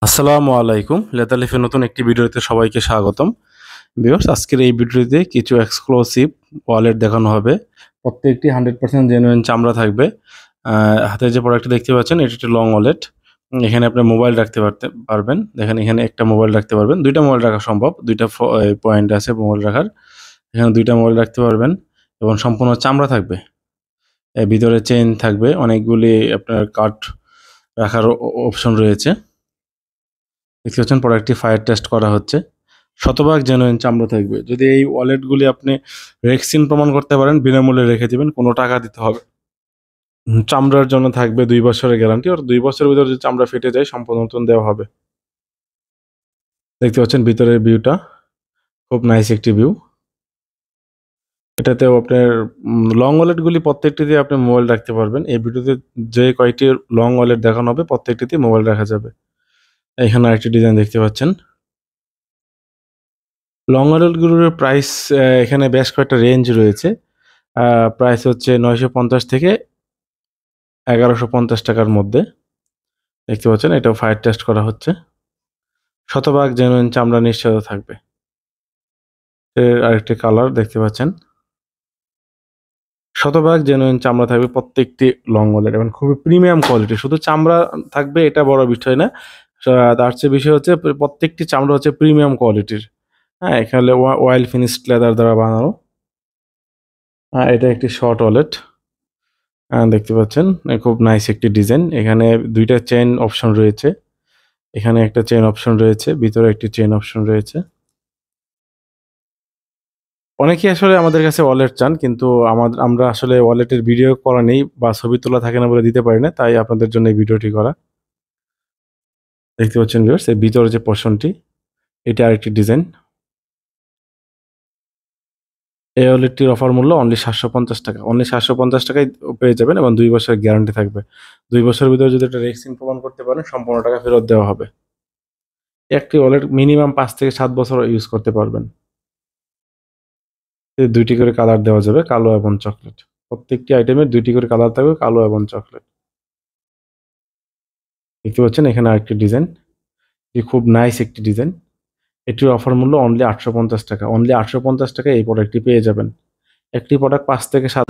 আসসালামু আলাইকুম। লেতালিফের নতুন একটি ভিডিওতে সবাইকে স্বাগতম। ভিউয়ার্স, আজকের এই ভিডিওতে কিছু এক্সক্লুসিভ ওয়ালেট দেখানো হবে। প্রত্যেকটি 100% জেনুইন চামড়া থাকবে। হাতে যে প্রোডাক্টটি দেখতে পাচ্ছেন এটি একটি লং ওয়ালেট। এখানে আপনি মোবাইল রাখতে পারবেন। দেখেন এখানে একটা মোবাইল রাখতে পারবেন। ২ টা মোবাইল রাখা সম্ভব। ২ টা পয়েন্ট আছে মোবাইল রাখার। এখানে ২ টা মোবাইল রাখতে পারবেন এবং সম্পূর্ণ চামড়া থাকবে। এর ভিতরে চেইন থাকবে, অনেকগুলি আপনার কাঠ রাখার অপশন রয়েছে। দেখতে পাচ্ছেন প্রোডাক্টটি ফায়ার টেস্ট করা হচ্ছে। শতভাগ জেনুইন চামড়া থাকবে। যদি এই ওয়ালেটগুলি আপনি রেক্সিন প্রমাণ করতে পারেন, বিনামূল্যে রেখে দিবেন, কোনো টাকা দিতে হবে। চামড়ার জন্য থাকবে ২ বছরের গ্যারান্টি। আর ২ বছরের ভিতরে যদি চামড়া ফেটে যায় সম্পূর্ণ নতুন দেওয়া হবে। দেখতে পাচ্ছেন ভিতরের ভিউটা, খুব নাইস একটি ভিউ। এটাতেও আপনার লং ওয়ালেটগুলি প্রত্যেকটিতে আপনি মোবাইল রাখতে পারবেন। এই ভিডিওতে যে কয়টি লং ওয়ালেট দেখানো হবে প্রত্যেকটিতে মোবাইল রাখা যাবে। এখানে আরেকটি ডিজাইন দেখতে পাচ্ছেন। লং ওয়ালেটগুলোর প্রাইস এখানে বেশ কয়েকটা রেঞ্জ রয়েছে। প্রাইস হচ্ছে ৯৫০ থেকে ১১৫০ টাকার মধ্যে। দেখতে পাচ্ছেন এটাও ফায়ার টেস্ট করা হচ্ছে। শতভাগ জেনুইন চামড়া নিশ্চয়তা থাকবে। এর আরেকটি কালার দেখতে পাচ্ছেন। শতভাগ জেনুইন চামড়া থাকবে প্রত্যেকটি লং ওয়ালেট এবং খুবই প্রিমিয়াম কোয়ালিটি। শুধু চামড়া থাকবে এটা বড় বিষয় না। তার চেয়ে বিষয় হচ্ছে প্রত্যেকটি চামড়া হচ্ছে প্রিমিয়াম কোয়ালিটির। হ্যাঁ, এখানে অয়েল ফিনিশড লেদার দ্বারা বানানো। এটা একটি শর্ট ওয়ালেট। দেখতে পাচ্ছেন খুব নাইস একটি ডিজাইন। এখানে ২ টা চেইন অপশন রয়েছে। এখানে একটা চেইন অপশন রয়েছে, ভিতরে একটি চেইন অপশন রয়েছে। অনেকেই আসলে আমাদের কাছে ওয়ালেট চান, কিন্তু আমরা আসলে ওয়ালেটের ভিডিও করা নেই বা ছবি তোলা থাকে না বলে দিতে পারি না। তাই আপনাদের জন্য এই ভিডিওটি করা। দেখতে পাচ্ছেন ভিউয়ার্স, এর ভিতরে যে পোরশনটি, এটা আরেকটি ডিজাইন। এই ওয়ালেটটির অফার মূল্য অনলি ৳৭৫০। অনলি ৳৭৫০ টাকায় পেয়ে যাবেন এবং ২ বছরের গ্যারান্টি থাকবে। ২ বছরের ভিতরে যদি এটা রেক্সিন প্রমাণ করতে পারেন সম্পূর্ণ টাকা ফেরত দেওয়া হবে। একটি ওয়ালেট মিনিমাম ৫ থেকে ৭ বছর ইউজ করতে পারবেন। ২ টি করে কালার দেওয়া যাবে, কালো এবং চকলেট। প্রত্যেকটি আইটেমের ২ টি করে কালার থাকবে, কালো এবং চকলেট। দেখতে পাচ্ছেন এখানে আরেকটি ডিজাইন। এটি খুব নাইস একটি ডিজাইন। এটির অফার মূল্য অনলি ৳৮৫০। অনলি ৳৮৫০ টাকায় এই প্রোডাক্টটি পেয়ে যাবেন। একটি প্রোডাক্ট ৫ থেকে ৭